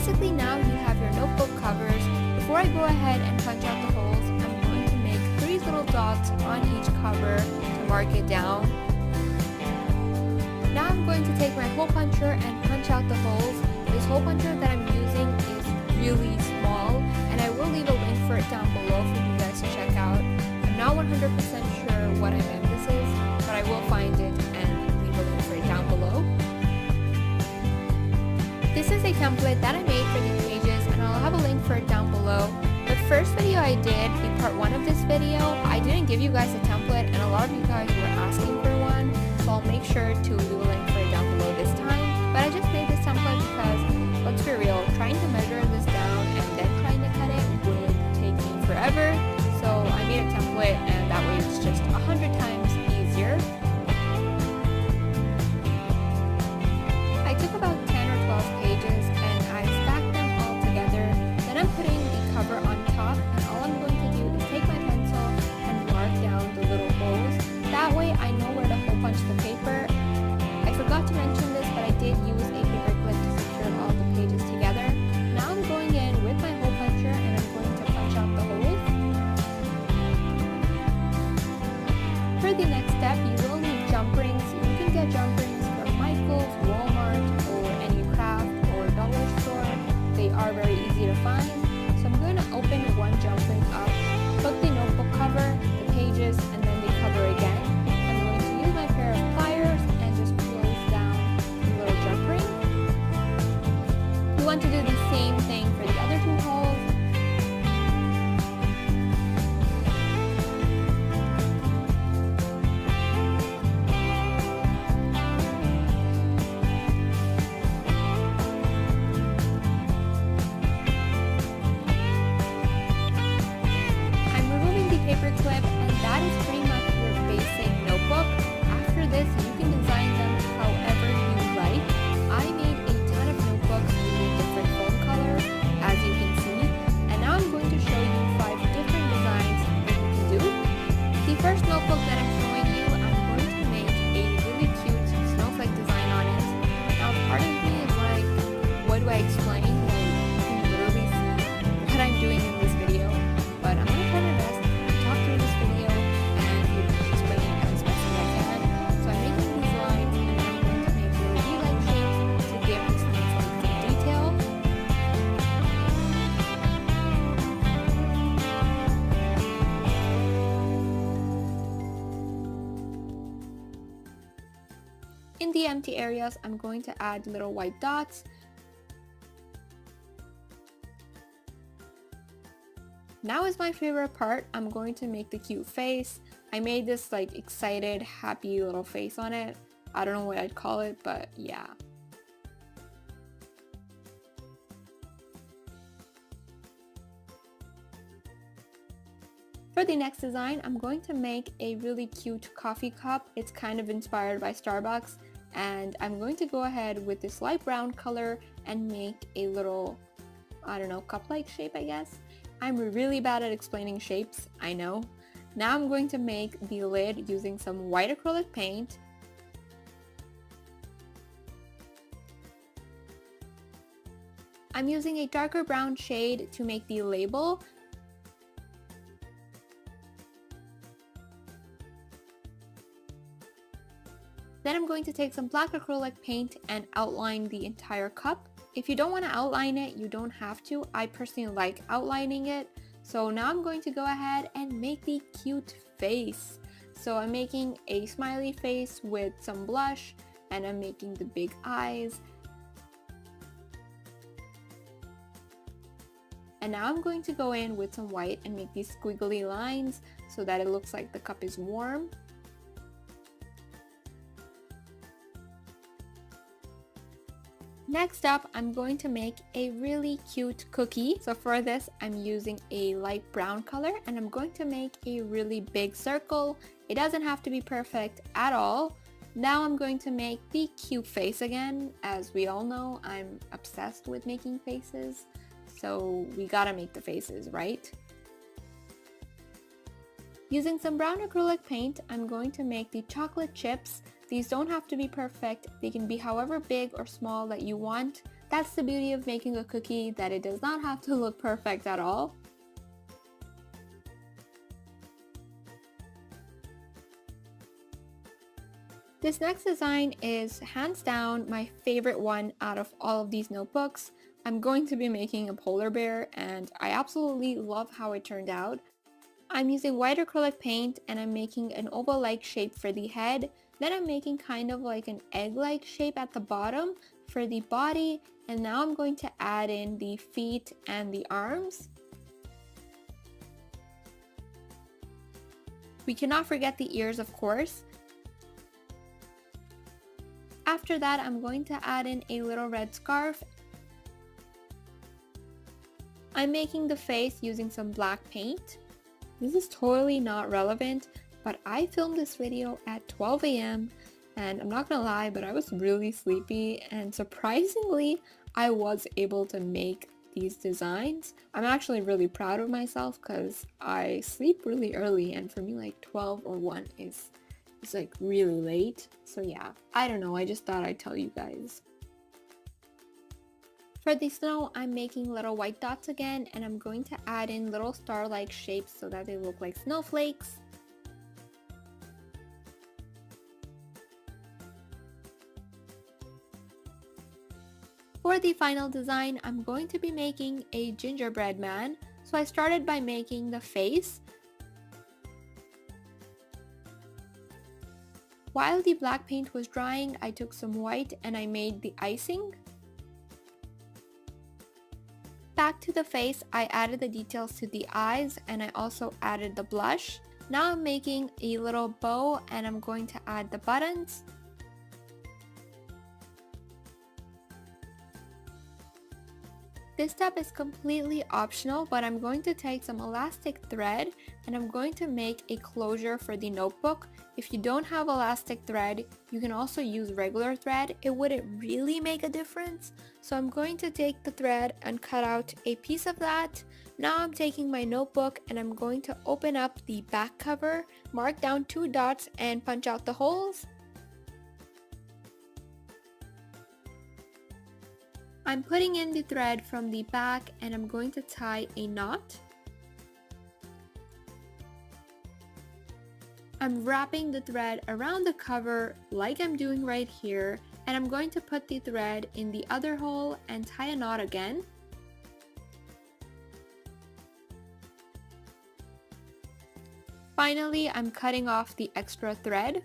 basically now you have your notebook covers. Before I go ahead and punch out the holes, I'm going to make 3 little dots on each cover to mark it down. Now I'm going to take my hole puncher and punch out the holes. This hole puncher that I'm using is really small, and I will leave a link for it down below for you guys to check out. I'm not 100% sure what event this is, but I will find it and leave a link for it down below. This is a template that I made for these pages, and I'll have a link for it down below. The first video I did, the part 1 of this video, I didn't give you guys a template, and a lot of you guys were asking for one, so I'll make sure to leave a link for it down below this time. But I just made this template because, let's be real, trying to measure this down and then trying to cut it would take me forever. So I made a template, and that way it's just 100 times easier. I took about 10 or 12 pages and I stacked them all together. Then I'm putting the cover on top, and all I'm going to do is take my pencil and mark down the little holes. That way I know where to hole punch the paper. I forgot to mention this, but I did use a paper clip to secure all the pages together. Now I'm going in with my hole puncher and I'm going to punch out the holes. For the next step, you will need jump rings. You can get jump rings from Michael's, Walmart, or any craft or dollar store. They are very easy to find. So I'm going to open one jump ring up, put the notebook cover, the pages, and then the cover again. I'm going to use my pair of pliers and just close down the little jump ring. You want to do the same thing for the other 2 holes. Paper clip, and that is pretty much your basic notebook. After this, you can design them however you like. I made a ton of notebooks using different foam colors, as you can see, and now I'm going to show you 5 different designs that you can do. The first notebook that I'm showing you, I'm going to make a really cute snowflake design on it. Now, part of me is like, what do I explain? Like, you can literally see what I'm doing in this video, but I'm going to try my best through this video and explain it as best as I can. So I'm making these lines, and I'm going to make little V-like shapes to give this thing some detail. In the empty areas, I'm going to add little white dots. Now is my favorite part. I'm going to make the cute face. I made this like excited, happy little face on it. I don't know what I'd call it, but yeah. For the next design, I'm going to make a really cute coffee cup. It's kind of inspired by Starbucks, and I'm going to go ahead with this light brown color and make a little, I don't know, cup-like shape, I guess. I'm really bad at explaining shapes, I know. Now I'm going to make the lid using some white acrylic paint. I'm using a darker brown shade to make the label. Then I'm going to take some black acrylic paint and outline the entire cup. If you don't want to outline it, you don't have to. I personally like outlining it. So now I'm going to go ahead and make the cute face. So I'm making a smiley face with some blush, and I'm making the big eyes. And now I'm going to go in with some white and make these squiggly lines so that it looks like the cup is warm. Next up, I'm going to make a really cute cookie. So for this, I'm using a light brown color, and I'm going to make a really big circle. It doesn't have to be perfect at all. Now I'm going to make the cute face again. As we all know, I'm obsessed with making faces, so we gotta make the faces, right? Using some brown acrylic paint, I'm going to make the chocolate chips. These don't have to be perfect. They can be however big or small that you want. That's the beauty of making a cookie, that it does not have to look perfect at all. This next design is hands down my favorite one out of all of these notebooks. I'm going to be making a polar bear and I absolutely love how it turned out. I'm using white acrylic paint and I'm making an oval-like shape for the head. Then I'm making kind of like an egg-like shape at the bottom for the body, and now I'm going to add in the feet and the arms. We cannot forget the ears, of course. After that, I'm going to add in a little red scarf. I'm making the face using some black paint. This is totally not relevant, but I filmed this video at 12 a.m. and I'm not gonna lie, but I was really sleepy, and surprisingly, I was able to make these designs. I'm actually really proud of myself because I sleep really early, and for me like 12 or 1 is like really late. So yeah, I don't know, I just thought I'd tell you guys. For the snow, I'm making little white dots again, and I'm going to add in little star-like shapes so that they look like snowflakes. For the final design, I'm going to be making a gingerbread man. So I started by making the face. While the black paint was drying, I took some white and I made the icing. Back to the face, I added the details to the eyes and I also added the blush. Now I'm making a little bow and I'm going to add the buttons. This step is completely optional, but I'm going to take some elastic thread and I'm going to make a closure for the notebook. If you don't have elastic thread, you can also use regular thread. It wouldn't really make a difference. So I'm going to take the thread and cut out a piece of that. Now I'm taking my notebook and I'm going to open up the back cover, mark down 2 dots and punch out the holes. I'm putting in the thread from the back and I'm going to tie a knot. I'm wrapping the thread around the cover like I'm doing right here, and I'm going to put the thread in the other hole and tie a knot again. Finally, I'm cutting off the extra thread.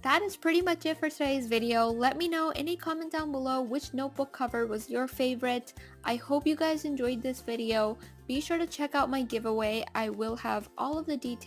That is pretty much it for today's video. Let me know in a comment down below which notebook cover was your favorite. I hope you guys enjoyed this video. Be sure to check out my giveaway. I will have all of the details